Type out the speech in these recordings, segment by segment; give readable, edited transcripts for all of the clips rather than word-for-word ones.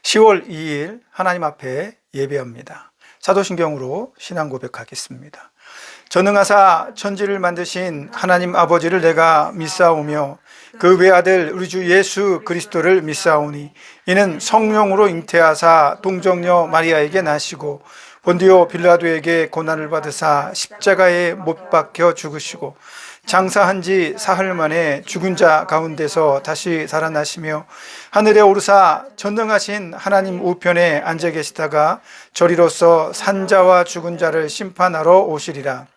10월 2일 하나님 앞에 예배합니다. 사도신경으로 신앙 고백하겠습니다. 전능하사 천지를 만드신 하나님 아버지를 내가 믿사오며 그 외아들 우리 주 예수 그리스도를 믿사오니 이는 성령으로 잉태하사 동정녀 마리아에게 나시고 본디오 빌라도에게 고난을 받으사 십자가에 못 박혀 죽으시고 장사한 지 사흘 만에 죽은 자 가운데서 다시 살아나시며 하늘에 오르사 전능하신 하나님 우편에 앉아 계시다가 저리로서 산자와 죽은 자를 심판하러 오시리라.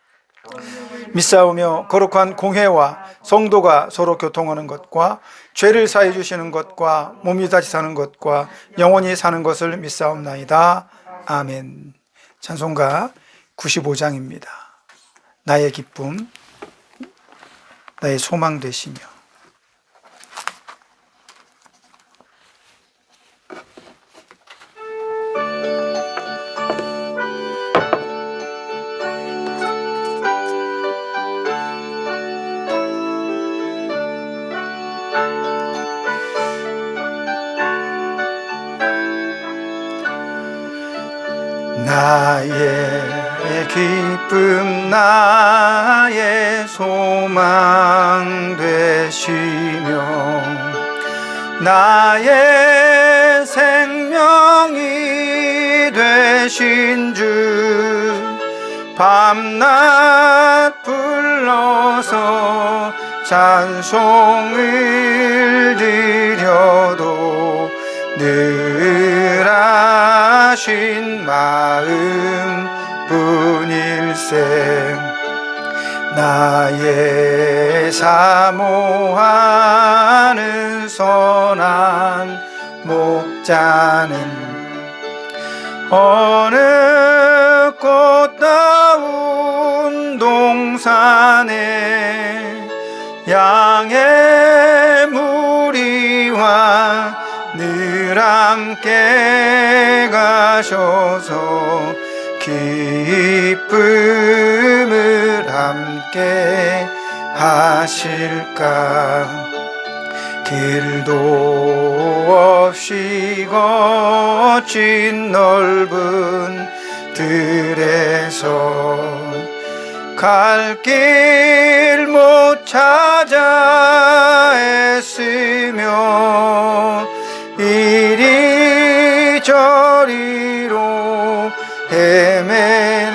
믿사오며 거룩한 공회와 성도가 서로 교통하는 것과 죄를 사해 주시는 것과 몸이 다시 사는 것과 영원히 사는 것을 믿사옵나이다. 아멘. 찬송가 95장입니다. 나의 기쁨, 나의 소망 되시며. 나의 기쁨 나의 소망 되시며 나의 생명이 되신 주 밤낮 불러서 찬송을 드려도 늘 하신 마음 뿐일세. 나의 사모하는 선한 목자는 어느 꽃다운 동산에 양의 무리와 늘 함께 가셔서 기쁨을 함께 하실까. 길도 없이 거친 넓은 들에서 갈 길 못 찾아 애쓰며 이리저리로 헤매는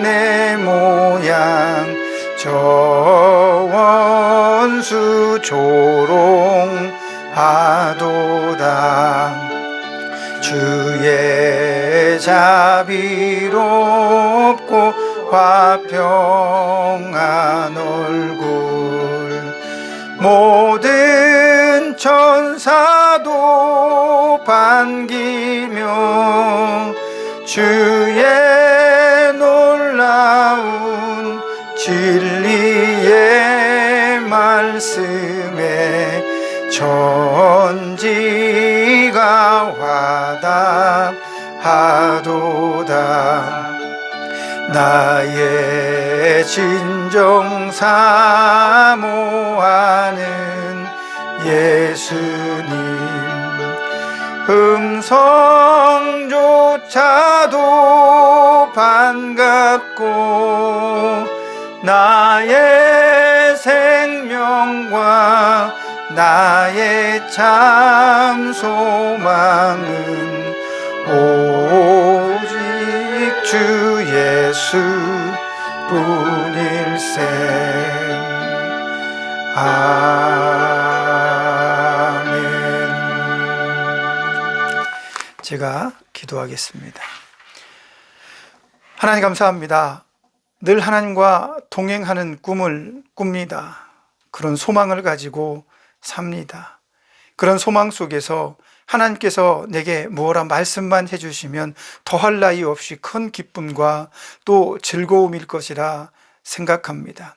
내 모양 저 원수 조롱하도다. 주의 자비롭고 화평한 얼굴 모든 천사도 반기며 주의 놀라운 진리의 말씀에 천지가 화답하도다. 나의 진정 사모하는 예수님 음성조차도 반갑고 나의 생명과 나의 참 소망은 오직 주 예수 뿐일세. 아멘. 제가 기도하겠습니다. 하나님 감사합니다. 늘 하나님과 동행하는 꿈을 꿉니다. 그런 소망을 가지고 삽니다. 그런 소망 속에서 하나님께서 내게 무엇라 말씀만 해주시면 더할 나위 없이 큰 기쁨과 또 즐거움일 것이라 생각합니다.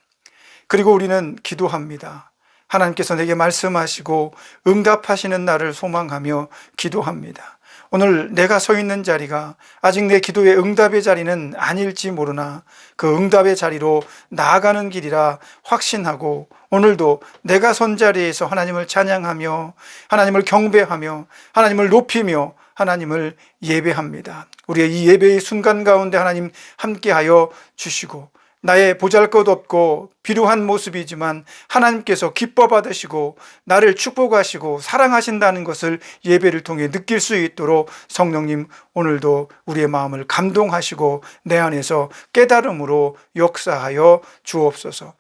그리고 우리는 기도합니다. 하나님께서 내게 말씀하시고 응답하시는 날을 소망하며 기도합니다. 오늘 내가 서 있는 자리가 아직 내 기도의 응답의 자리는 아닐지 모르나 그 응답의 자리로 나아가는 길이라 확신하고 오늘도 내가 선 자리에서 하나님을 찬양하며 하나님을 경배하며 하나님을 높이며 하나님을 예배합니다. 우리의 이 예배의 순간 가운데 하나님 함께하여 주시고 나의 보잘것없고 비루한 모습이지만 하나님께서 기뻐 받으시고 나를 축복하시고 사랑하신다는 것을 예배를 통해 느낄 수 있도록 성령님 오늘도 우리의 마음을 감동하시고 내 안에서 깨달음으로 역사하여 주옵소서.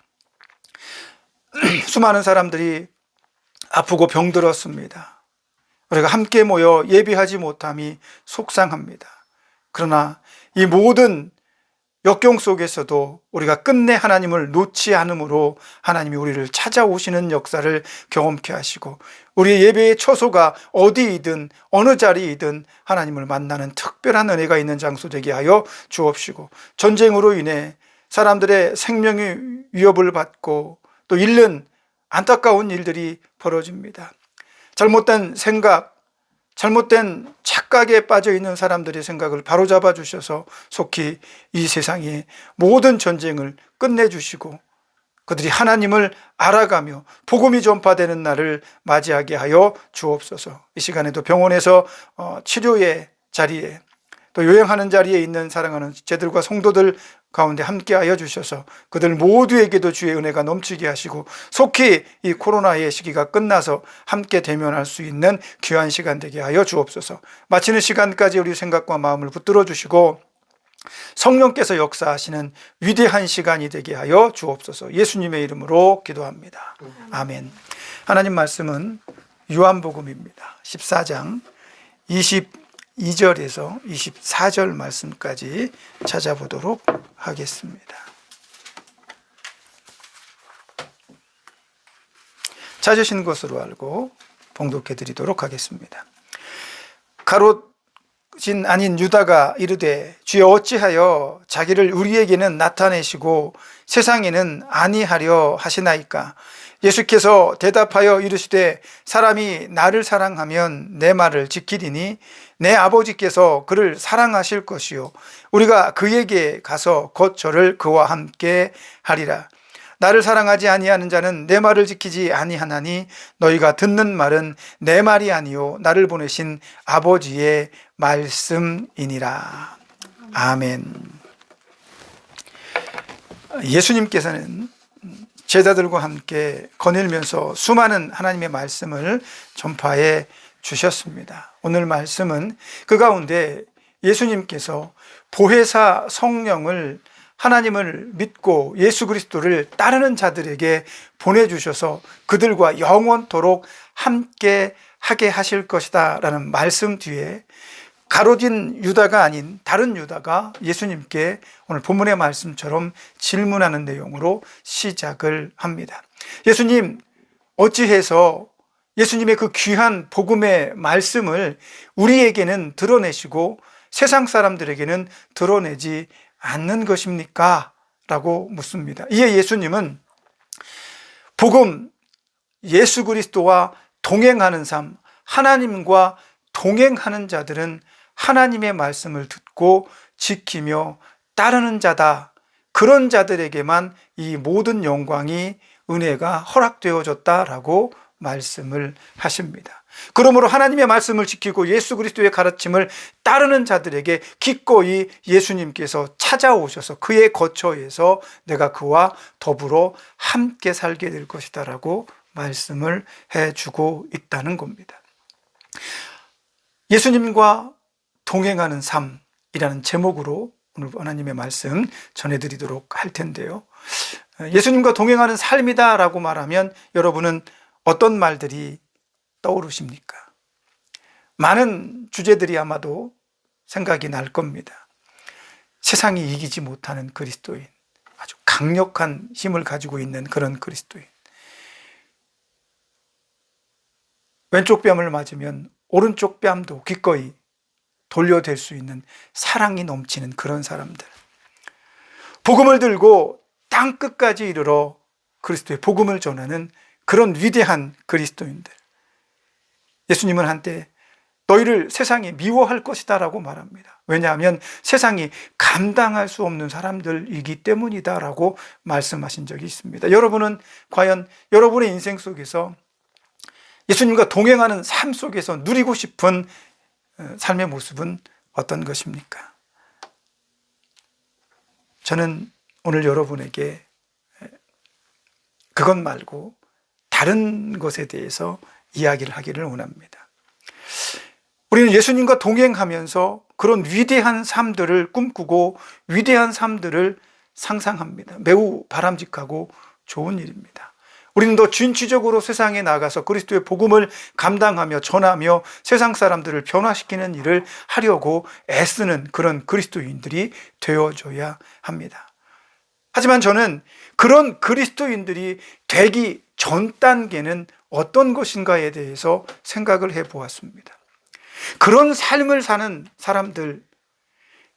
수많은 사람들이 아프고 병들었습니다. 우리가 함께 모여 예배하지 못함이 속상합니다. 그러나 이 모든 역경 속에서도 우리가 끝내 하나님을 놓지 않으므로 하나님이 우리를 찾아오시는 역사를 경험케 하시고 우리의 예배의 처소가 어디이든 어느 자리이든 하나님을 만나는 특별한 은혜가 있는 장소 되게 하여 주옵시고 전쟁으로 인해 사람들의 생명의 위협을 받고 또 잃는 안타까운 일들이 벌어집니다. 잘못된 생각, 잘못된 착각에 빠져 있는 사람들의 생각을 바로잡아 주셔서 속히 이 세상의 모든 전쟁을 끝내주시고 그들이 하나님을 알아가며 복음이 전파되는 날을 맞이하게 하여 주옵소서. 이 시간에도 병원에서 치료의 자리에 또 요양하는 자리에 있는 사랑하는 제들과 성도들 가운데 함께하여 주셔서 그들 모두에게도 주의 은혜가 넘치게 하시고 속히 이 코로나의 시기가 끝나서 함께 대면할 수 있는 귀한 시간 되게 하여 주옵소서. 마치는 시간까지 우리 생각과 마음을 붙들어 주시고 성령께서 역사하시는 위대한 시간이 되게 하여 주옵소서. 예수님의 이름으로 기도합니다. 아멘. 하나님 말씀은 요한복음입니다. 14장 22절에서 24절 말씀까지 찾아보도록 하겠습니다. 찾으신 것으로 알고 봉독해 드리도록 하겠습니다. 가롯진 아닌 유다가 이르되 주여 어찌하여 자기를 우리에게는 나타내시고 세상에는 아니하려 하시나이까. 예수께서 대답하여 이르시되 사람이 나를 사랑하면 내 말을 지키리니 내 아버지께서 그를 사랑하실 것이요 우리가 그에게 가서 곧 저를 그와 함께 하리라. 나를 사랑하지 아니하는 자는 내 말을 지키지 아니하나니 너희가 듣는 말은 내 말이 아니요 나를 보내신 아버지의 말씀이니라. 아멘. 예수님께서는 제자들과 함께 거닐면서 수많은 하나님의 말씀을 전파해 주셨습니다. 오늘 말씀은 그 가운데 예수님께서 보혜사 성령을 하나님을 믿고 예수 그리스도를 따르는 자들에게 보내주셔서 그들과 영원토록 함께 하게 하실 것이다 라는 말씀 뒤에 가로진 유다가 아닌 다른 유다가 예수님께 오늘 본문의 말씀처럼 질문하는 내용으로 시작을 합니다. 예수님, 어찌해서 예수님의 그 귀한 복음의 말씀을 우리에게는 드러내시고 세상 사람들에게는 드러내지 않는 것입니까? 라고 묻습니다. 이에 예수님은 복음, 예수 그리스도와 동행하는 삶, 하나님과 동행하는 자들은 하나님의 말씀을 듣고 지키며 따르는 자다. 그런 자들에게만 이 모든 영광이 은혜가 허락되어졌다라고 말씀을 하십니다. 그러므로 하나님의 말씀을 지키고 예수 그리스도의 가르침을 따르는 자들에게 기꺼이 예수님께서 찾아오셔서 그의 거처에서 내가 그와 더불어 함께 살게 될 것이다 라고 말씀을 해주고 있다는 겁니다. 예수님과 동행하는 삶이라는 제목으로 오늘 하나님의 말씀 전해드리도록 할 텐데요. 예수님과 동행하는 삶이다 라고 말하면 여러분은 어떤 말들이 떠오르십니까? 많은 주제들이 아마도 생각이 날 겁니다. 세상이 이기지 못하는 그리스도인, 아주 강력한 힘을 가지고 있는 그런 그리스도인, 왼쪽 뺨을 맞으면 오른쪽 뺨도 기꺼이 돌려댈 수 있는 사랑이 넘치는 그런 사람들, 복음을 들고 땅끝까지 이르러 그리스도의 복음을 전하는 그런 위대한 그리스도인들, 예수님은 한때 너희를 세상이 미워할 것이다 라고 말합니다. 왜냐하면 세상이 감당할 수 없는 사람들이기 때문이다 라고 말씀하신 적이 있습니다. 여러분은 과연 여러분의 인생 속에서 예수님과 동행하는 삶 속에서 누리고 싶은 삶의 모습은 어떤 것입니까? 저는 오늘 여러분에게 그것 말고 다른 것에 대해서 이야기를 하기를 원합니다. 우리는 예수님과 동행하면서 그런 위대한 삶들을 꿈꾸고 위대한 삶들을 상상합니다. 매우 바람직하고 좋은 일입니다. 우리는 더 진취적으로 세상에 나가서 그리스도의 복음을 감당하며 전하며 세상 사람들을 변화시키는 일을 하려고 애쓰는 그런 그리스도인들이 되어줘야 합니다. 하지만 저는 그런 그리스도인들이 되기 전 단계는 어떤 것인가에 대해서 생각을 해보았습니다. 그런 삶을 사는 사람들,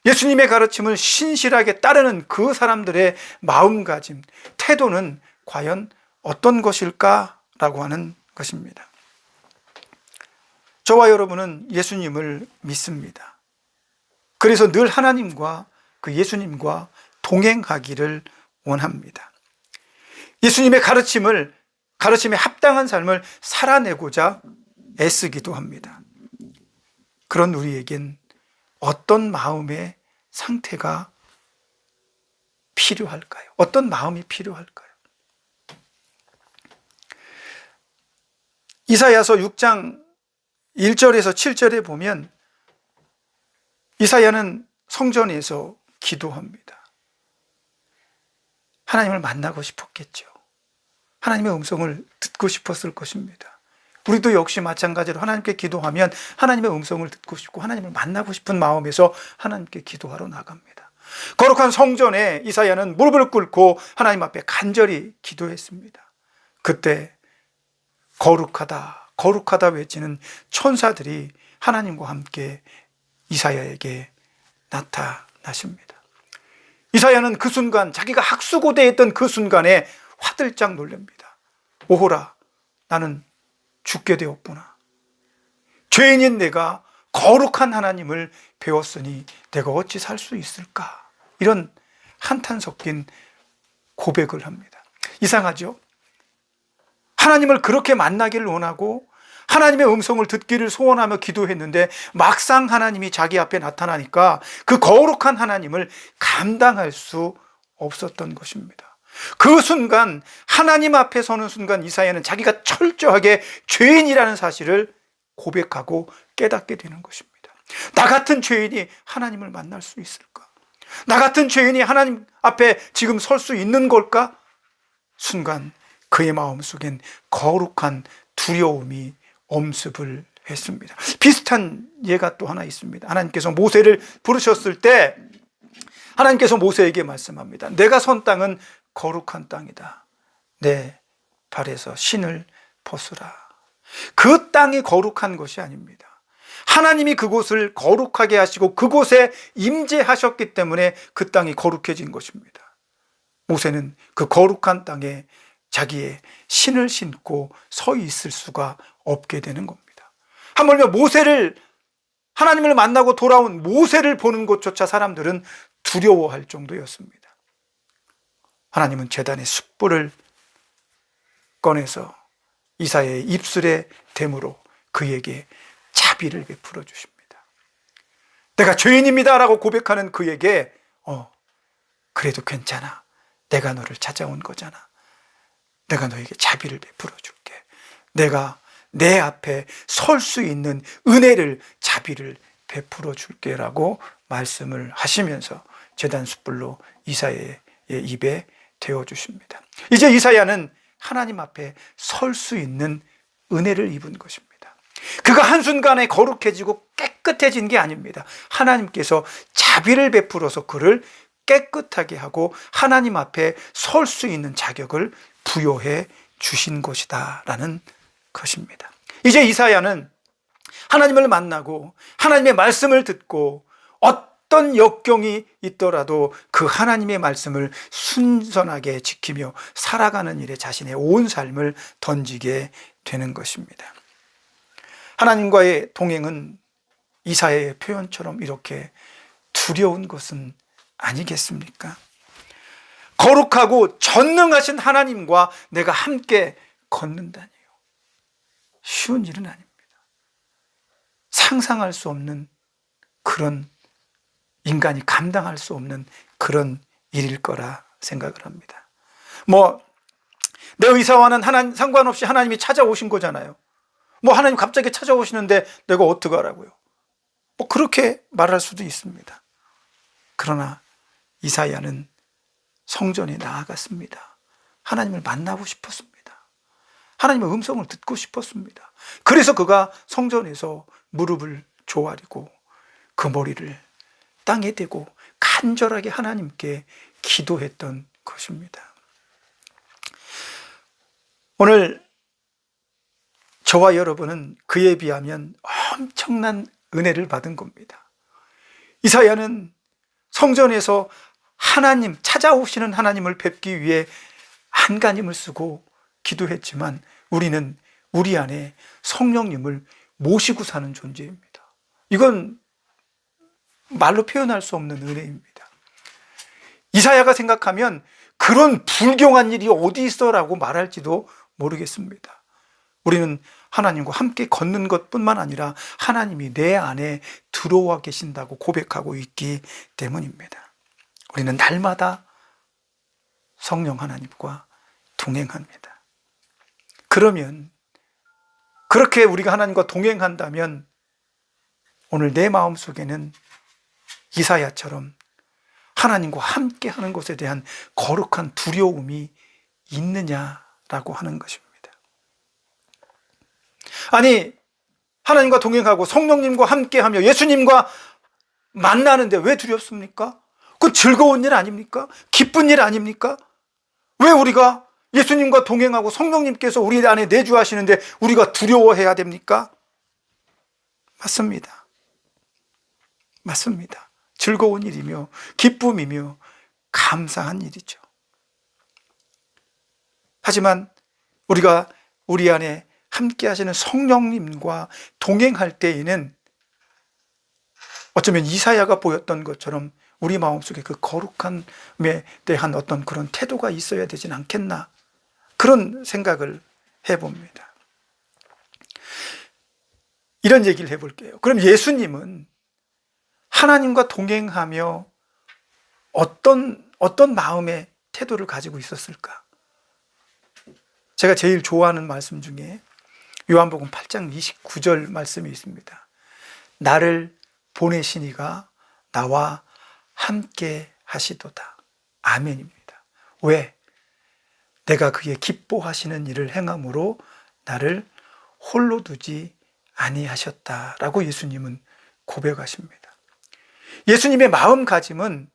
예수님의 가르침을 신실하게 따르는 그 사람들의 마음가짐, 태도는 과연 어떤 것일까라고 하는 것입니다. 저와 여러분은 예수님을 믿습니다. 그래서 늘 하나님과 그 예수님과 동행하기를 원합니다. 예수님의 가르침에 합당한 삶을 살아내고자 애쓰기도 합니다. 그런 우리에겐 어떤 마음의 상태가 필요할까요? 어떤 마음이 필요할까요? 이사야서 6장 1절에서 7절에 보면 이사야는 성전에서 기도합니다. 하나님을 만나고 싶었겠죠. 하나님의 음성을 듣고 싶었을 것입니다. 우리도 역시 마찬가지로 하나님께 기도하면 하나님의 음성을 듣고 싶고 하나님을 만나고 싶은 마음에서 하나님께 기도하러 나갑니다. 거룩한 성전에 이사야는 무릎을 꿇고 하나님 앞에 간절히 기도했습니다. 그때 거룩하다, 거룩하다 외치는 천사들이 하나님과 함께 이사야에게 나타나십니다. 이사야는 그 순간, 자기가 학수고대했던 그 순간에 화들짝 놀랍니다. 오호라, 나는 죽게 되었구나. 죄인인 내가 거룩한 하나님을 배웠으니 내가 어찌 살 수 있을까? 이런 한탄 섞인 고백을 합니다. 이상하죠? 하나님을 그렇게 만나기를 원하고 하나님의 음성을 듣기를 소원하며 기도했는데 막상 하나님이 자기 앞에 나타나니까 그 거룩한 하나님을 감당할 수 없었던 것입니다. 그 순간, 하나님 앞에 서는 순간 이사야는 자기가 철저하게 죄인이라는 사실을 고백하고 깨닫게 되는 것입니다. 나 같은 죄인이 하나님을 만날 수 있을까? 나 같은 죄인이 하나님 앞에 지금 설 수 있는 걸까? 순간 그의 마음속엔 거룩한 두려움이 엄습을 했습니다. 비슷한 예가 또 하나 있습니다. 하나님께서 모세를 부르셨을 때 하나님께서 모세에게 말씀합니다. 내가 선 땅은 거룩한 땅이다. 내 발에서 신을 벗으라. 그 땅이 거룩한 것이 아닙니다. 하나님이 그곳을 거룩하게 하시고 그곳에 임재하셨기 때문에 그 땅이 거룩해진 것입니다. 모세는 그 거룩한 땅에 자기의 신을 신고 서 있을 수가 없게 되는 겁니다. 하물며 하나님을 만나고 돌아온 모세를 보는 것조차 사람들은 두려워할 정도였습니다. 하나님은 제단의 숯불을 꺼내서 이사야의 입술에 대므로 그에게 자비를 베풀어 주십니다. 내가 죄인입니다 라고 고백하는 그에게 그래도 괜찮아. 내가 너를 찾아온 거잖아. 내가 너에게 자비를 베풀어 줄게. 내가 내 앞에 설 수 있는 은혜를, 자비를 베풀어 줄게 라고 말씀을 하시면서 제단 숯불로 이사야의 입에 대어주십니다. 이제 이사야는 하나님 앞에 설 수 있는 은혜를 입은 것입니다. 그가 한순간에 거룩해지고 깨끗해진 게 아닙니다. 하나님께서 자비를 베풀어서 그를 깨끗하게 하고 하나님 앞에 설 수 있는 자격을 부여해 주신 것이다 라는 것입니다. 이제 이사야는 하나님을 만나고 하나님의 말씀을 듣고 어떤 역경이 있더라도 그 하나님의 말씀을 순전하게 지키며 살아가는 일에 자신의 온 삶을 던지게 되는 것입니다. 하나님과의 동행은 이사야의 표현처럼 이렇게 두려운 것은 아니겠습니까? 거룩하고 전능하신 하나님과 내가 함께 걷는다니요. 쉬운 일은 아닙니다. 상상할 수 없는 그런, 인간이 감당할 수 없는 그런 일일 거라 생각을 합니다. 내 의사와는 상관없이 하나님이 찾아오신 거잖아요. 하나님 갑자기 찾아오시는데 내가 어떡하라고요? 그렇게 말할 수도 있습니다. 그러나 이사야는 성전에 나아갔습니다. 하나님을 만나고 싶었습니다. 하나님의 음성을 듣고 싶었습니다. 그래서 그가 성전에서 무릎을 조아리고 그 머리를 땅에 대고 간절하게 하나님께 기도했던 것입니다. 오늘 저와 여러분은 그에 비하면 엄청난 은혜를 받은 겁니다. 이사야는 성전에서 하나님, 찾아오시는 하나님을 뵙기 위해 안간힘을 쓰고 기도했지만 우리는 우리 안에 성령님을 모시고 사는 존재입니다. 이건 말로 표현할 수 없는 은혜입니다. 이사야가 생각하면 그런 불경한 일이 어디 있어라고 말할지도 모르겠습니다. 우리는 하나님과 함께 걷는 것뿐만 아니라 하나님이 내 안에 들어와 계신다고 고백하고 있기 때문입니다. 우리는 날마다 성령 하나님과 동행합니다. 그러면, 그렇게 우리가 하나님과 동행한다면 오늘 내 마음속에는 이사야처럼 하나님과 함께 하는 것에 대한 거룩한 두려움이 있느냐라고 하는 것입니다. 아니, 하나님과 동행하고 성령님과 함께하며 예수님과 만나는데 왜 두렵습니까? 그 즐거운 일 아닙니까? 기쁜 일 아닙니까? 왜 우리가 예수님과 동행하고 성령님께서 우리 안에 내주하시는데 우리가 두려워해야 됩니까? 맞습니다. 맞습니다. 즐거운 일이며 기쁨이며 감사한 일이죠. 하지만 우리가 우리 안에 함께 하시는 성령님과 동행할 때에는 어쩌면 이사야가 보였던 것처럼 우리 마음속에 그 거룩함에 대한 어떤 그런 태도가 있어야 되진 않겠나, 그런 생각을 해봅니다. 이런 얘기를 해볼게요. 그럼 예수님은 하나님과 동행하며 어떤 마음의 태도를 가지고 있었을까? 제가 제일 좋아하는 말씀 중에 요한복음 8장 29절 말씀이 있습니다. 나를 보내신 이가 나와 함께 하시도다. 아멘입니다. 왜? 내가 그의 기뻐하시는 일을 행함으로 나를 홀로 두지 아니하셨다라고 예수님은 고백하십니다. 예수님의 마음가짐은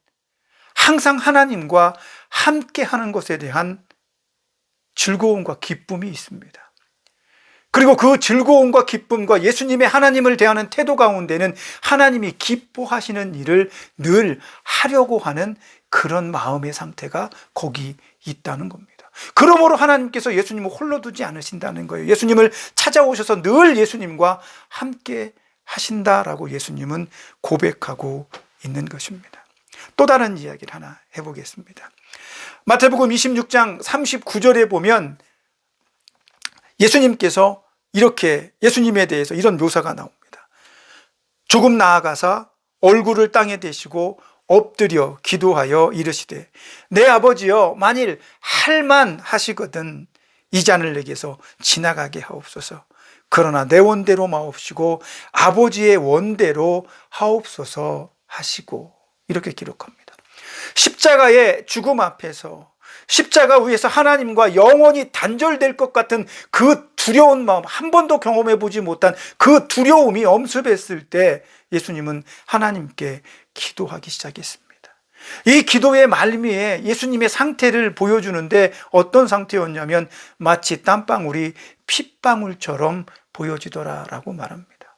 항상 하나님과 함께 하는 것에 대한 즐거움과 기쁨이 있습니다. 그리고 그 즐거움과 기쁨과 예수님의 하나님을 대하는 태도 가운데는 하나님이 기뻐하시는 일을 늘 하려고 하는 그런 마음의 상태가 거기 있다는 겁니다. 그러므로 하나님께서 예수님을 홀로 두지 않으신다는 거예요. 예수님을 찾아오셔서 늘 예수님과 함께 하신다라고 예수님은 고백하고 있는 것입니다. 또 다른 이야기를 하나 해보겠습니다. 마태복음 26장 39절에 보면 예수님께서 예수님에 대해서 이런 묘사가 나옵니다. 조금 나아가사 얼굴을 땅에 대시고 엎드려 기도하여 이르시되 내 아버지여, 만일 할만 하시거든 이 잔을 내게서 지나가게 하옵소서. 그러나 내 원대로 마옵시고 아버지의 원대로 하옵소서 하시고, 이렇게 기록합니다. 십자가의 죽음 앞에서, 십자가 위에서 하나님과 영원히 단절될 것 같은 그 두려운 마음, 한 번도 경험해 보지 못한 그 두려움이 엄습했을 때 예수님은 하나님께 기도하기 시작했습니다. 이 기도의 말미에 예수님의 상태를 보여주는데 어떤 상태였냐면 마치 땀방울이 핏방울처럼 보여지더라라고 말합니다.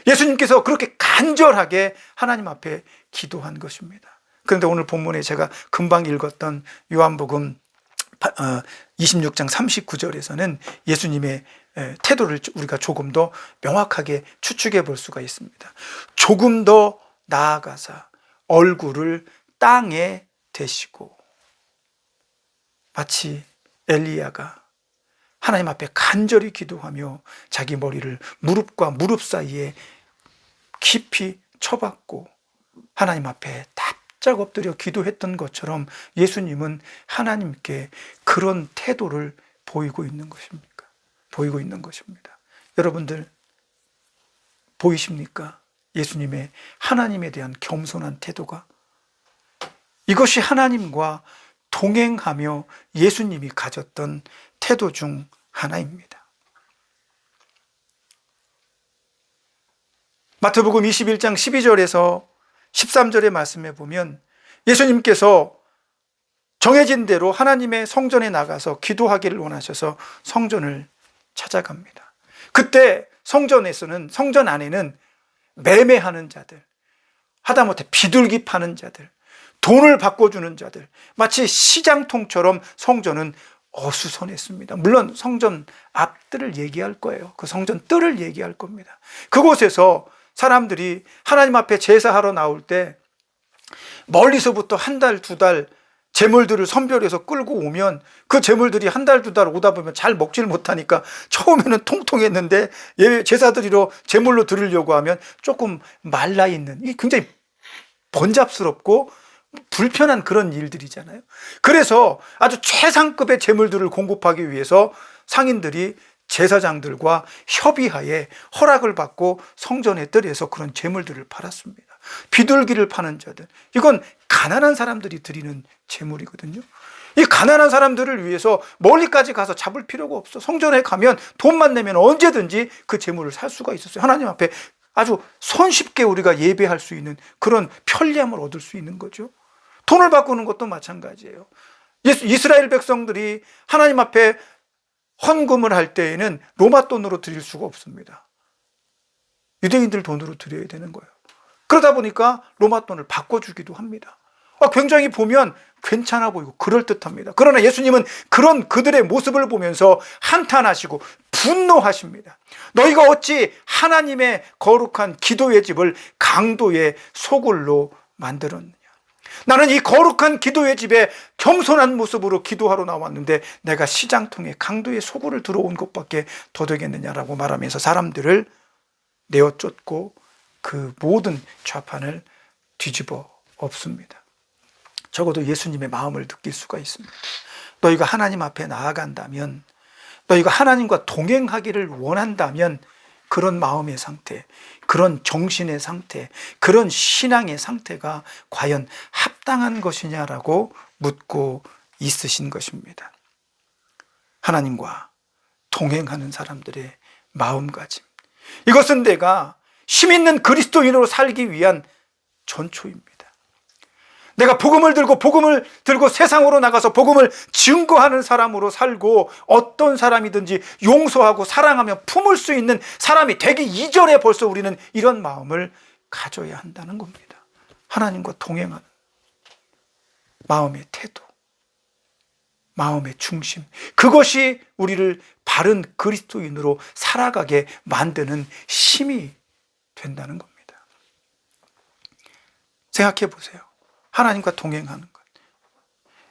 예수님께서 그렇게 간절하게 하나님 앞에 기도한 것입니다. 그런데 오늘 본문에 제가 금방 읽었던 요한복음 26장 39절에서는 예수님의 태도를 우리가 조금 더 명확하게 추측해 볼 수가 있습니다. 조금 더 나아가사 얼굴을 땅에 대시고, 마치 엘리야가 하나님 앞에 간절히 기도하며 자기 머리를 무릎과 무릎 사이에 깊이 쳐박고 하나님 앞에 납작 엎드려 기도했던 것처럼 예수님은 하나님께 그런 태도를 보이고 있는 것입니까? 보이고 있는 것입니다. 여러분들 보이십니까? 예수님의 하나님에 대한 겸손한 태도가. 이것이 하나님과 동행하며 예수님이 가졌던 태도 중 하나입니다. 마태복음 21장 12절에서 13절의 말씀에 보면 예수님께서 정해진 대로 하나님의 성전에 나가서 기도하기를 원하셔서 성전을 찾아갑니다. 그때 성전 안에는 매매하는 자들, 하다못해 비둘기 파는 자들, 돈을 바꿔주는 자들, 마치 시장통처럼 성전은 어수선했습니다. 물론 성전 앞뜰을 얘기할 거예요. 그 성전 뜰을 얘기할 겁니다. 그곳에서 사람들이 하나님 앞에 제사하러 나올 때 멀리서부터 한 달, 두 달 제물들을 선별해서 끌고 오면 그 제물들이 한 달, 두 달 오다 보면 잘 먹질 못하니까 처음에는 통통했는데 제사드리러 제물로 드리려고 하면 조금 말라있는, 이게 굉장히 번잡스럽고 불편한 그런 일들이잖아요. 그래서 아주 최상급의 제물들을 공급하기 위해서 상인들이 제사장들과 협의하에 허락을 받고 성전의 뜰에서 그런 제물들을 팔았습니다. 비둘기를 파는 자들, 이건 가난한 사람들이 드리는 제물이거든요. 이 가난한 사람들을 위해서 멀리까지 가서 잡을 필요가 없어. 성전에 가면 돈만 내면 언제든지 그 제물을 살 수가 있었어요. 하나님 앞에 아주 손쉽게 우리가 예배할 수 있는 그런 편리함을 얻을 수 있는 거죠. 돈을 바꾸는 것도 마찬가지예요. 이스라엘 백성들이 하나님 앞에 헌금을 할 때에는 로마 돈으로 드릴 수가 없습니다. 유대인들 돈으로 드려야 되는 거예요. 그러다 보니까 로마 돈을 바꿔주기도 합니다. 굉장히 보면 괜찮아 보이고 그럴듯합니다. 그러나 예수님은 그런 그들의 모습을 보면서 한탄하시고 분노하십니다. 너희가 어찌 하나님의 거룩한 기도의 집을 강도의 소굴로 만들었느냐. 나는 이 거룩한 기도의 집에 겸손한 모습으로 기도하러 나왔는데 내가 시장통에 강도의 소굴을 들어온 것밖에 더 되겠느냐라고 말하면서 사람들을 내어 쫓고 그 모든 좌판을 뒤집어 엎습니다. 적어도 예수님의 마음을 느낄 수가 있습니다. 너희가 하나님 앞에 나아간다면, 너희가 하나님과 동행하기를 원한다면 그런 마음의 상태, 그런 정신의 상태, 그런 신앙의 상태가 과연 합당한 것이냐라고 묻고 있으신 것입니다. 하나님과 동행하는 사람들의 마음가짐, 이것은 내가 힘 있는 그리스도인으로 살기 위한 전초입니다. 내가 복음을 들고 세상으로 나가서 복음을 증거하는 사람으로 살고 어떤 사람이든지 용서하고 사랑하며 품을 수 있는 사람이 되기 이전에 벌써 우리는 이런 마음을 가져야 한다는 겁니다. 하나님과 동행하는 마음의 태도, 마음의 중심, 그것이 우리를 바른 그리스도인으로 살아가게 만드는 힘이 된다는 겁니다. 생각해 보세요. 하나님과 동행하는 것.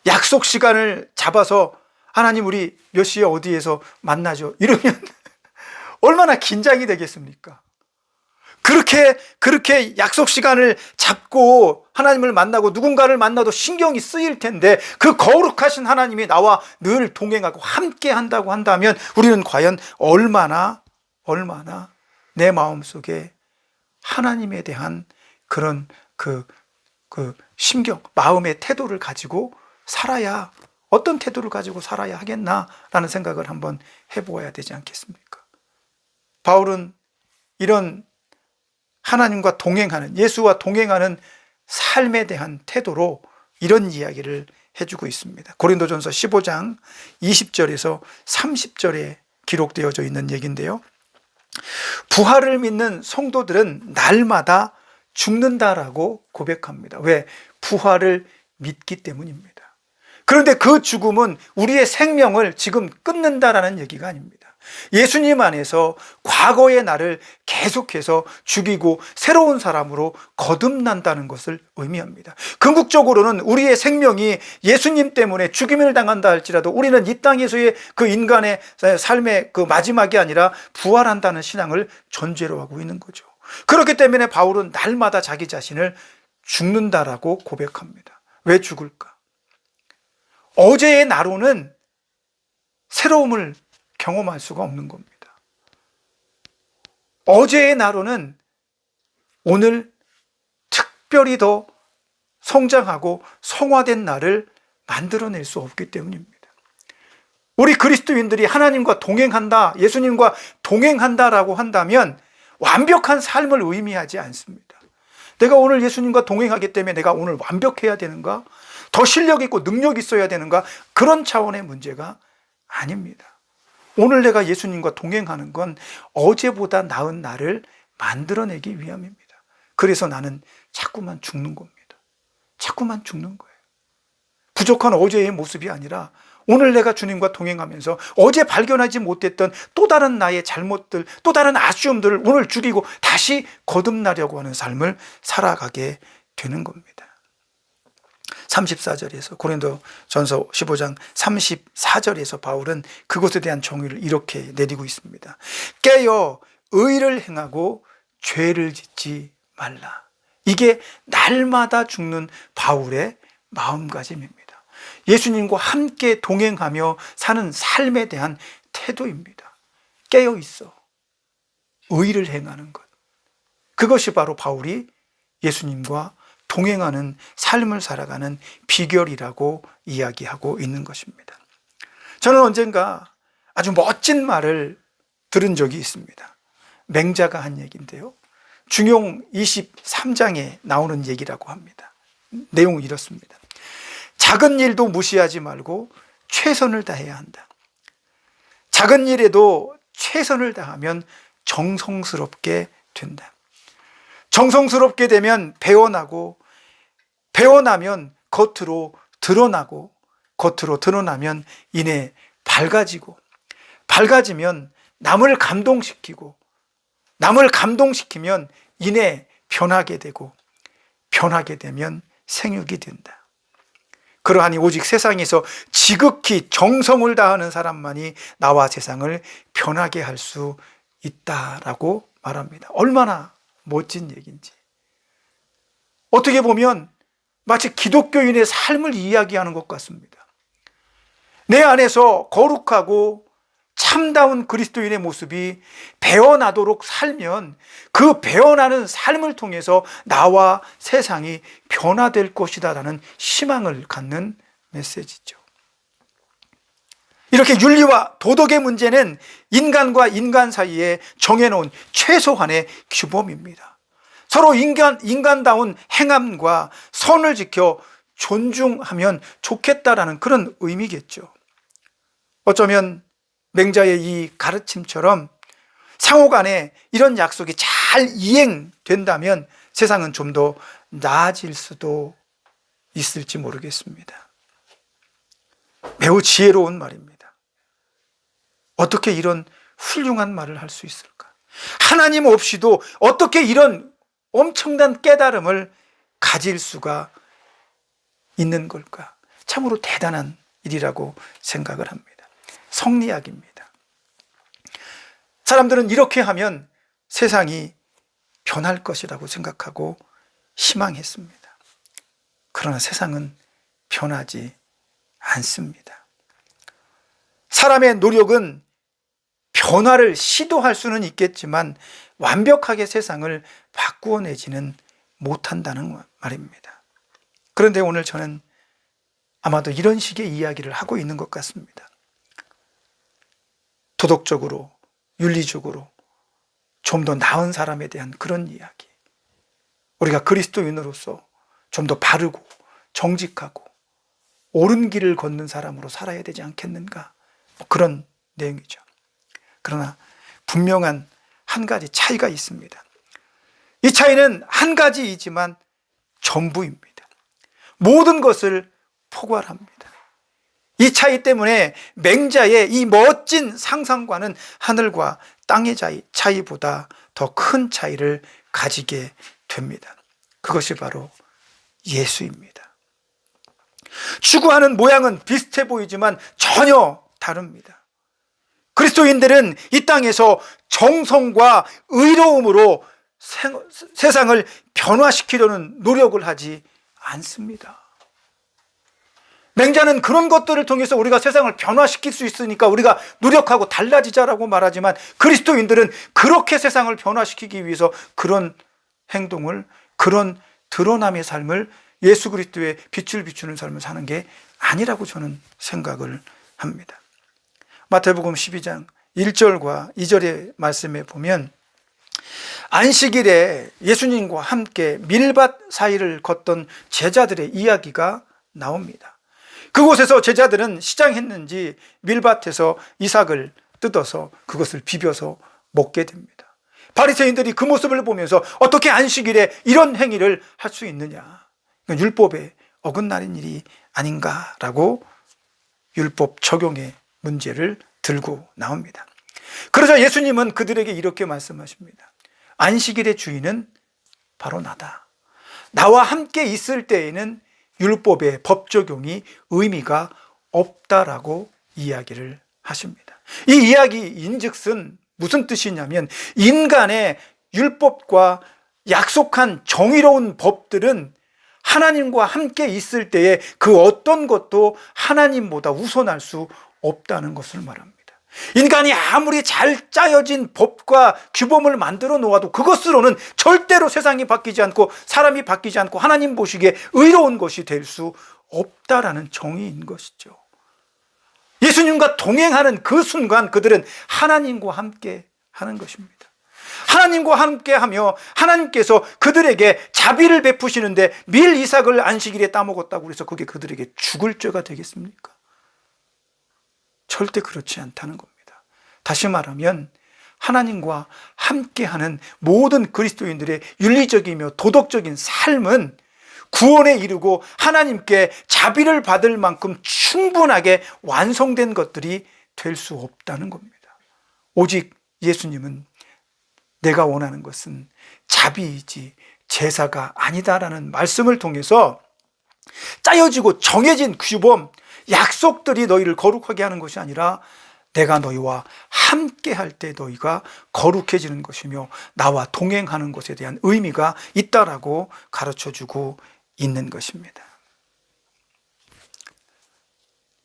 약속 시간을 잡아서 하나님 우리 몇 시에 어디에서 만나죠. 이러면 얼마나 긴장이 되겠습니까? 그렇게 약속 시간을 잡고 하나님을 만나고 누군가를 만나도 신경이 쓰일 텐데 그 거룩하신 하나님이 나와 늘 동행하고 함께 한다고 한다면 우리는 과연 얼마나 내 마음속에 하나님에 대한 그런 그 심경, 마음의 태도를 가지고 살아야, 어떤 태도를 가지고 살아야 하겠나라는 생각을 한번 해보아야 되지 않겠습니까? 바울은 이런 하나님과 동행하는, 예수와 동행하는 삶에 대한 태도로 이런 이야기를 해주고 있습니다. 고린도전서 15장 20절에서 30절에 기록되어져 있는 얘기인데요. 부활을 믿는 성도들은 날마다 죽는다라고 고백합니다. 왜? 부활을 믿기 때문입니다. 그런데 그 죽음은 우리의 생명을 지금 끊는다라는 얘기가 아닙니다. 예수님 안에서 과거의 나를 계속해서 죽이고 새로운 사람으로 거듭난다는 것을 의미합니다. 궁극적으로는 우리의 생명이 예수님 때문에 죽임을 당한다 할지라도 우리는 이 땅에서의 그 인간의 삶의 그 마지막이 아니라 부활한다는 신앙을 전제로 하고 있는 거죠. 그렇기 때문에 바울은 날마다 자기 자신을 죽는다라고 고백합니다. 왜 죽을까? 어제의 나로는 새로움을 경험할 수가 없는 겁니다. 어제의 나로는 오늘 특별히 더 성장하고 성화된 나를 만들어낼 수 없기 때문입니다. 우리 그리스도인들이 하나님과 동행한다, 예수님과 동행한다라고 한다면 완벽한 삶을 의미하지 않습니다. 내가 오늘 예수님과 동행하기 때문에 내가 오늘 완벽해야 되는가? 더 실력 있고 능력 있어야 되는가? 그런 차원의 문제가 아닙니다. 오늘 내가 예수님과 동행하는 건 어제보다 나은 나를 만들어내기 위함입니다. 그래서 나는 자꾸만 죽는 겁니다. 자꾸만 죽는 거예요. 부족한 어제의 모습이 아니라 오늘 내가 주님과 동행하면서 어제 발견하지 못했던 또 다른 나의 잘못들, 또 다른 아쉬움들을 오늘 죽이고 다시 거듭나려고 하는 삶을 살아가게 되는 겁니다. 34절에서 고린도전서 15장 34절에서 바울은 그것에 대한 정의를 이렇게 내리고 있습니다. 깨어 의를 행하고 죄를 짓지 말라. 이게 날마다 죽는 바울의 마음가짐입니다. 예수님과 함께 동행하며 사는 삶에 대한 태도입니다. 깨어 있어 의를 행하는 것. 그것이 바로 바울이 예수님과 동행하는 삶을 살아가는 비결이라고 이야기하고 있는 것입니다. 저는 언젠가 아주 멋진 말을 들은 적이 있습니다. 맹자가 한 얘기인데요. 중용 23장에 나오는 얘기라고 합니다. 내용은 이렇습니다. 작은 일도 무시하지 말고 최선을 다해야 한다. 작은 일에도 최선을 다하면 정성스럽게 된다. 정성스럽게 되면 배워나고, 배워나면 겉으로 드러나고, 겉으로 드러나면 이내 밝아지고, 밝아지면 남을 감동시키고, 남을 감동시키면 이내 변하게 되고, 변하게 되면 생육이 된다. 그러하니 오직 세상에서 지극히 정성을 다하는 사람만이 나와 세상을 변하게 할 수 있다라고 말합니다. 얼마나 멋진 얘기인지. 어떻게 보면 마치 기독교인의 삶을 이야기하는 것 같습니다. 내 안에서 거룩하고 참다운 그리스도인의 모습이 배어나도록 살면 그 배어나는 삶을 통해서 나와 세상이 변화될 것이다라는 희망을 갖는 메시지죠. 이렇게 윤리와 도덕의 문제는 인간과 인간 사이에 정해놓은 최소한의 규범입니다. 서로 인간다운 행함과 선을 지켜 존중하면 좋겠다라는 그런 의미겠죠. 어쩌면 맹자의 이 가르침처럼 상호 간에 이런 약속이 잘 이행된다면 세상은 좀 더 나아질 수도 있을지 모르겠습니다. 매우 지혜로운 말입니다. 어떻게 이런 훌륭한 말을 할 수 있을까? 하나님 없이도 어떻게 이런 엄청난 깨달음을 가질 수가 있는 걸까? 참으로 대단한 일이라고 생각을 합니다. 성리학입니다. 사람들은 이렇게 하면 세상이 변할 것이라고 생각하고 희망했습니다. 그러나 세상은 변하지 않습니다. 사람의 노력은 변화를 시도할 수는 있겠지만 완벽하게 세상을 바꾸어내지는 못한다는 말입니다. 그런데 오늘 저는 아마도 이런 식의 이야기를 하고 있는 것 같습니다. 도덕적으로, 윤리적으로 좀 더 나은 사람에 대한 그런 이야기. 우리가 그리스도인으로서 좀 더 바르고 정직하고 옳은 길을 걷는 사람으로 살아야 되지 않겠는가? 그런 내용이죠. 그러나 분명한 한 가지 차이가 있습니다. 이 차이는 한 가지이지만 전부입니다. 모든 것을 포괄합니다. 이 차이 때문에 맹자의 이 멋진 상상과는 하늘과 땅의 차이보다 더 큰 차이를 가지게 됩니다. 그것이 바로 예수입니다. 추구하는 모양은 비슷해 보이지만 전혀 다릅니다. 그리스도인들은 이 땅에서 정성과 의로움으로 세상을 변화시키려는 노력을 하지 않습니다. 맹자는 그런 것들을 통해서 우리가 세상을 변화시킬 수 있으니까 우리가 노력하고 달라지자라고 말하지만, 그리스도인들은 그렇게 세상을 변화시키기 위해서 그런 행동을, 그런 드러남의 삶을, 예수 그리스도의 빛을 비추는 삶을 사는 게 아니라고 저는 생각을 합니다. 마태복음 12장 1절과 2절의 말씀에 보면 안식일에 예수님과 함께 밀밭 사이를 걷던 제자들의 이야기가 나옵니다. 그곳에서 제자들은 시장했는지 밀밭에서 이삭을 뜯어서 그것을 비벼서 먹게 됩니다. 바리새인들이 그 모습을 보면서 어떻게 안식일에 이런 행위를 할 수 있느냐, 율법에 어긋나는 일이 아닌가라고 율법 적용의 문제를 들고 나옵니다. 그러자 예수님은 그들에게 이렇게 말씀하십니다. 안식일의 주인은 바로 나다. 나와 함께 있을 때에는 율법의 법 적용이 의미가 없다라고 이야기를 하십니다. 이 이야기인즉슨 무슨 뜻이냐면, 인간의 율법과 약속한 정의로운 법들은 하나님과 함께 있을 때에 그 어떤 것도 하나님보다 우선할 수 없다는 것을 말합니다. 인간이 아무리 잘 짜여진 법과 규범을 만들어 놓아도 그것으로는 절대로 세상이 바뀌지 않고 사람이 바뀌지 않고 하나님 보시기에 의로운 것이 될 수 없다라는 정의인 것이죠. 예수님과 동행하는 그 순간 그들은 하나님과 함께 하는 것입니다. 하나님과 함께 하며 하나님께서 그들에게 자비를 베푸시는데 밀 이삭을 안식일에 따먹었다고 해서 그게 그들에게 죽을 죄가 되겠습니까? 절대 그렇지 않다는 겁니다. 다시 말하면 하나님과 함께하는 모든 그리스도인들의 윤리적이며 도덕적인 삶은 구원에 이르고 하나님께 자비를 받을 만큼 충분하게 완성된 것들이 될 수 없다는 겁니다. 오직 예수님은 내가 원하는 것은 자비이지 제사가 아니다라는 말씀을 통해서 짜여지고 정해진 규범, 약속들이 너희를 거룩하게 하는 것이 아니라 내가 너희와 함께 할 때 너희가 거룩해지는 것이며 나와 동행하는 것에 대한 의미가 있다라고 가르쳐주고 있는 것입니다.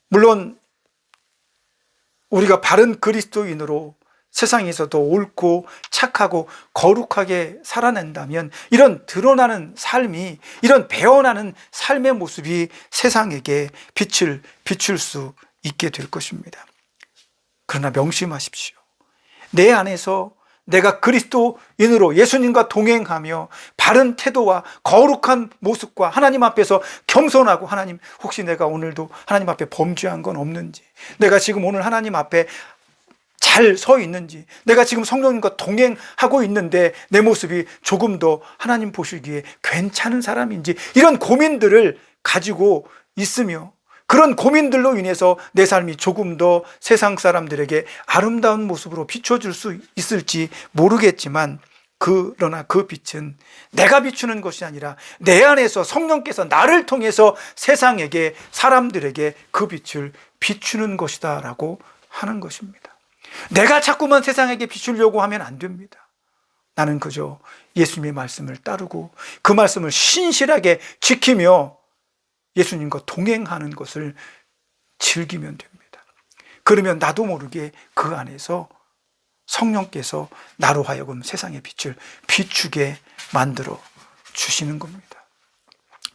물론 우리가 바른 그리스도인으로 세상에서도 옳고 착하고 거룩하게 살아낸다면 이런 드러나는 삶이, 이런 배어나는 삶의 모습이 세상에게 빛을 비출 수 있게 될 것입니다. 그러나 명심하십시오. 내 안에서 내가 그리스도인으로 예수님과 동행하며 바른 태도와 거룩한 모습과 하나님 앞에서 겸손하고, 하나님 혹시 내가 오늘도 하나님 앞에 범죄한 건 없는지, 내가 지금 오늘 하나님 앞에 잘 서 있는지, 내가 지금 성령님과 동행하고 있는데 내 모습이 조금 더 하나님 보시기에 괜찮은 사람인지, 이런 고민들을 가지고 있으며 그런 고민들로 인해서 내 삶이 조금 더 세상 사람들에게 아름다운 모습으로 비춰줄 수 있을지 모르겠지만, 그러나 그 빛은 내가 비추는 것이 아니라 내 안에서 성령께서 나를 통해서 세상에게, 사람들에게 그 빛을 비추는 것이다 라고 하는 것입니다. 내가 자꾸만 세상에게 비추려고 하면 안 됩니다. 나는 그저 예수님의 말씀을 따르고 그 말씀을 신실하게 지키며 예수님과 동행하는 것을 즐기면 됩니다. 그러면 나도 모르게 그 안에서 성령께서 나로 하여금 세상의 빛을 비추게 만들어 주시는 겁니다.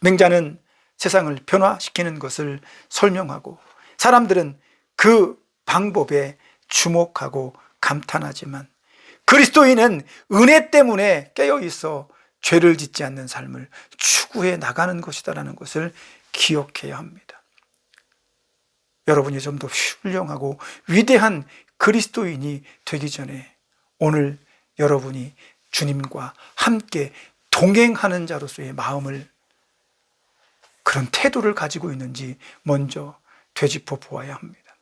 맹자는 세상을 변화시키는 것을 설명하고 사람들은 그 방법에 주목하고 감탄하지만, 그리스도인은 은혜 때문에 깨어있어 죄를 짓지 않는 삶을 추구해 나가는 것이다라는 것을 기억해야 합니다. 여러분이 좀 더 훌륭하고 위대한 그리스도인이 되기 전에 오늘 여러분이 주님과 함께 동행하는 자로서의 마음을, 그런 태도를 가지고 있는지 먼저 되짚어 보아야 합니다.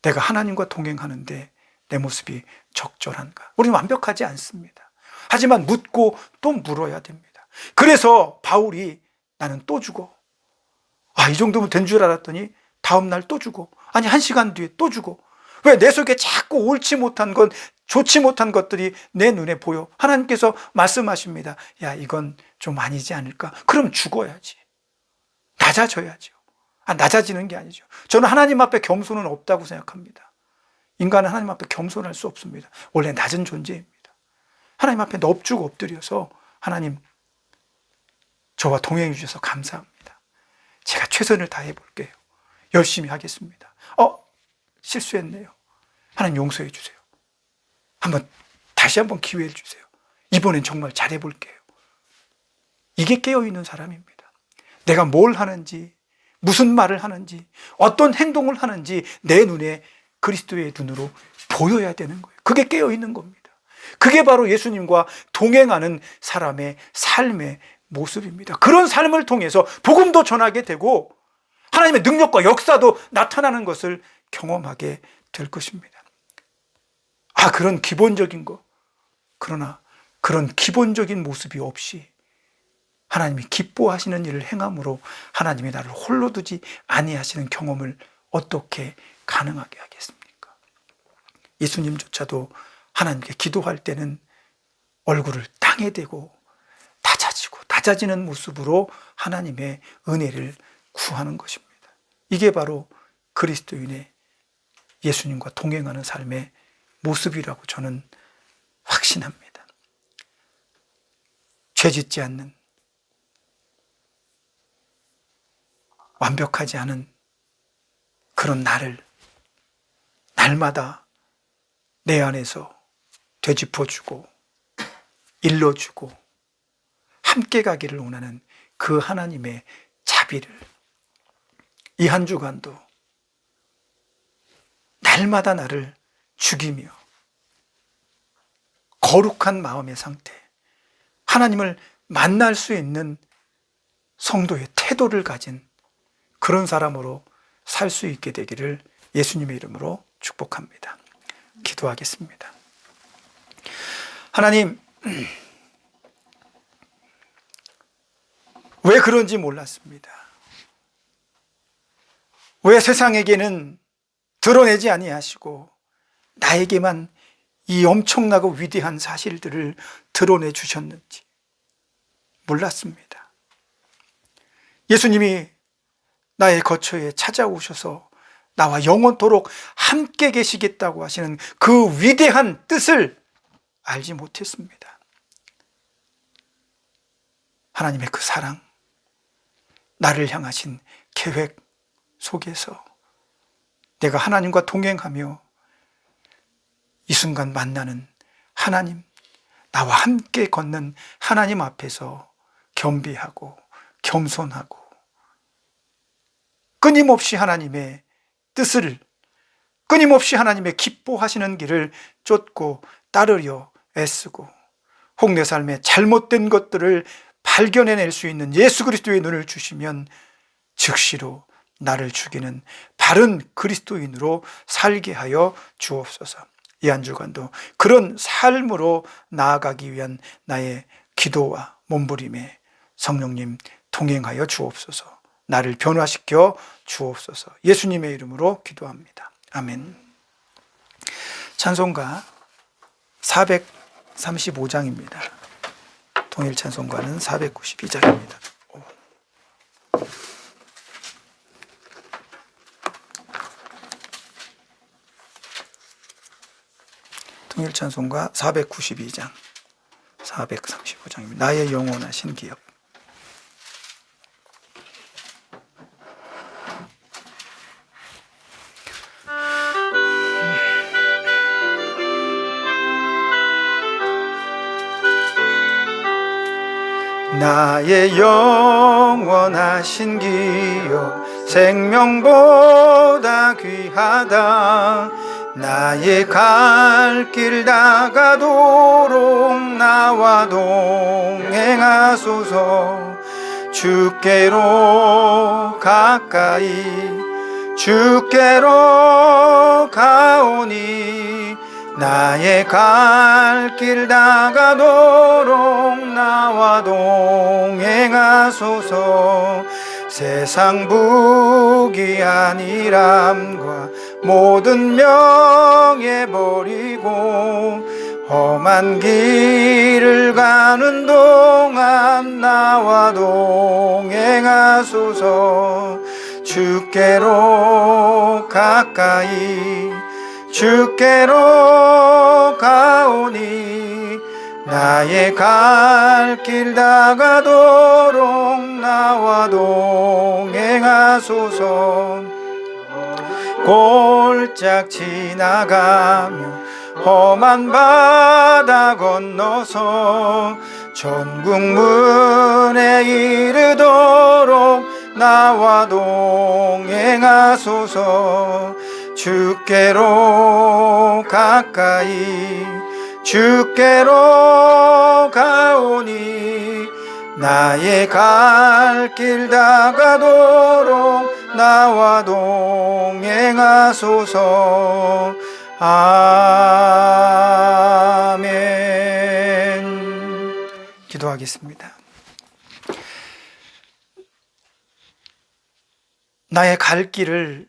내가 하나님과 동행하는데 내 모습이 적절한가? 우리는 완벽하지 않습니다. 하지만 묻고 또 물어야 됩니다. 그래서 바울이 나는 또 죽어. 이 정도면 된 줄 알았더니 다음 날 또 죽어. 아니, 1시간 뒤에 또 죽어. 왜? 내 속에 자꾸 옳지 못한 것, 좋지 못한 것들이 내 눈에 보여. 하나님께서 말씀하십니다. 야, 이건 좀 아니지 않을까? 그럼 죽어야지. 낮아져야죠. 낮아지는 게 아니죠. 저는 하나님 앞에 겸손은 없다고 생각합니다. 인간은 하나님 앞에 겸손할 수 없습니다. 원래 낮은 존재입니다. 하나님 앞에 넙죽 엎드려서 하나님, 저와 동행해 주셔서 감사합니다. 제가 최선을 다해 볼게요. 열심히 하겠습니다. 실수했네요. 하나님 용서해 주세요. 다시 한번 기회를 주세요. 이번엔 정말 잘해 볼게요. 이게 깨어있는 사람입니다. 내가 뭘 하는지, 무슨 말을 하는지, 어떤 행동을 하는지 내 눈에 그리스도의 눈으로 보여야 되는 거예요. 그게 깨어있는 겁니다. 그게 바로 예수님과 동행하는 사람의 삶의 모습입니다. 그런 삶을 통해서 복음도 전하게 되고 하나님의 능력과 역사도 나타나는 것을 경험하게 될 것입니다. 그런 기본적인 거. 그러나 그런 기본적인 모습이 없이 하나님이 기뻐하시는 일을 행함으로 하나님이 나를 홀로 두지 아니하시는 경험을 어떻게 가능하게 하겠습니까? 예수님조차도 하나님께 기도할 때는 얼굴을 땅에 대고 낮아지는 모습으로 하나님의 은혜를 구하는 것입니다. 이게 바로 그리스도인의 예수님과 동행하는 삶의 모습이라고 저는 확신합니다. 죄짓지 않는, 완벽하지 않은 그런 나를 날마다 내 안에서 되짚어주고 일러주고 함께 가기를 원하는 그 하나님의 자비를 이 한 주간도 날마다 나를 죽이며 거룩한 마음의 상태, 하나님을 만날 수 있는 성도의 태도를 가진 그런 사람으로 살 수 있게 되기를 예수님의 이름으로 축복합니다. 기도하겠습니다. 하나님, 왜 그런지 몰랐습니다. 왜 세상에게는 드러내지 아니하시고 나에게만 이 엄청나고 위대한 사실들을 드러내 주셨는지 몰랐습니다. 예수님이 나의 거처에 찾아오셔서 나와 영원토록 함께 계시겠다고 하시는 그 위대한 뜻을 알지 못했습니다. 하나님의 그 사랑, 나를 향하신 계획 속에서 내가 하나님과 동행하며 이 순간 만나는 하나님, 나와 함께 걷는 하나님 앞에서 겸비하고 겸손하고 끊임없이 하나님의 뜻을, 끊임없이 하나님의 기뻐하시는 길을 쫓고 따르려 애쓰고 혹 내 삶에 잘못된 것들을 발견해낼 수 있는 예수 그리스도의 눈을 주시면 즉시로 나를 죽이는 바른 그리스도인으로 살게 하여 주옵소서. 이 한 주간도 그런 삶으로 나아가기 위한 나의 기도와 몸부림에 성령님 동행하여 주옵소서. 나를 변화시켜 주옵소서. 예수님의 이름으로 기도합니다. 아멘. 찬송가 435장입니다. 통일 찬송가는 492장입니다. 통일 찬송가 492장, 435장입니다. 나의 영원하신 기업. 나의 영원하신 기업 생명보다 귀하다. 나의 갈 길 다가도록 나와 동행하소서. 주께로 가까이 주께로 가오니 나의 갈 길 다가도록 나와 동행하소서. 세상 부귀한 일함과 모든 명예 버리고 험한 길을 가는 동안 나와 동행하소서. 주께로 가까이 주께로 가오니 나의 갈 길 다가도록 나와 동행하소서. 골짝 지나가며 험한 바다 건너서 천국 문에 이르도록 나와 동행하소서. 주께로 가까이 주께로 가오니 나의 갈 길 다가도록 나와 동행하소서. 아멘. 기도하겠습니다. 나의 갈 길을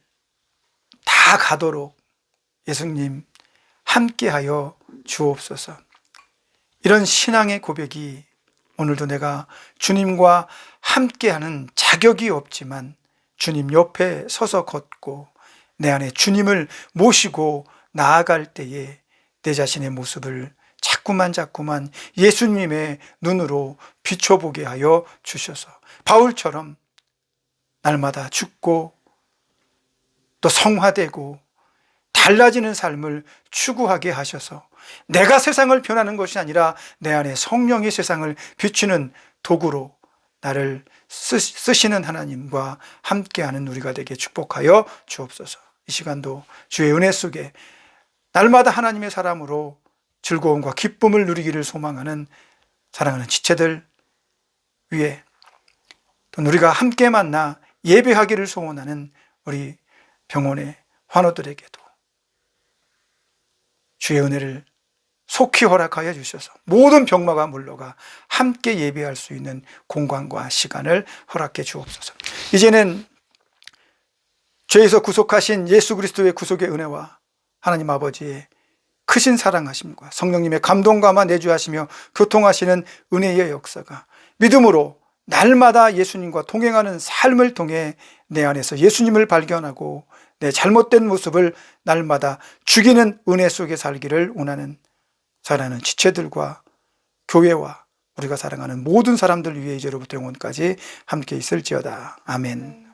다 가도록 예수님 함께하여 주옵소서. 이런 신앙의 고백이 오늘도 내가 주님과 함께하는 자격이 없지만 주님 옆에 서서 걷고 내 안에 주님을 모시고 나아갈 때에 내 자신의 모습을 자꾸만 예수님의 눈으로 비춰보게 하여 주셔서 바울처럼 날마다 죽고 또 성화되고 달라지는 삶을 추구하게 하셔서 내가 세상을 변하는 것이 아니라 내 안에 성령이 세상을 비추는 도구로 나를 쓰시는 하나님과 함께하는 우리가 되게 축복하여 주옵소서. 이 시간도 주의 은혜 속에 날마다 하나님의 사람으로 즐거움과 기쁨을 누리기를 소망하는 사랑하는 지체들 위에 또 우리가 함께 만나 예배하기를 소원하는 우리 병원의 환우들에게도 주의 은혜를 속히 허락하여 주셔서 모든 병마가 물러가 함께 예배할 수 있는 공간과 시간을 허락해 주옵소서. 이제는 죄에서 구속하신 예수 그리스도의 구속의 은혜와 하나님 아버지의 크신 사랑하심과 성령님의 감동감화 내주하시며 교통하시는 은혜의 역사가 믿음으로 날마다 예수님과 동행하는 삶을 통해 내 안에서 예수님을 발견하고 내 잘못된 모습을 날마다 죽이는 은혜 속에 살기를 원하는 사랑하는 지체들과 교회와 우리가 사랑하는 모든 사람들 위해 이제로부터 영원까지 함께 있을지어다. 아멘.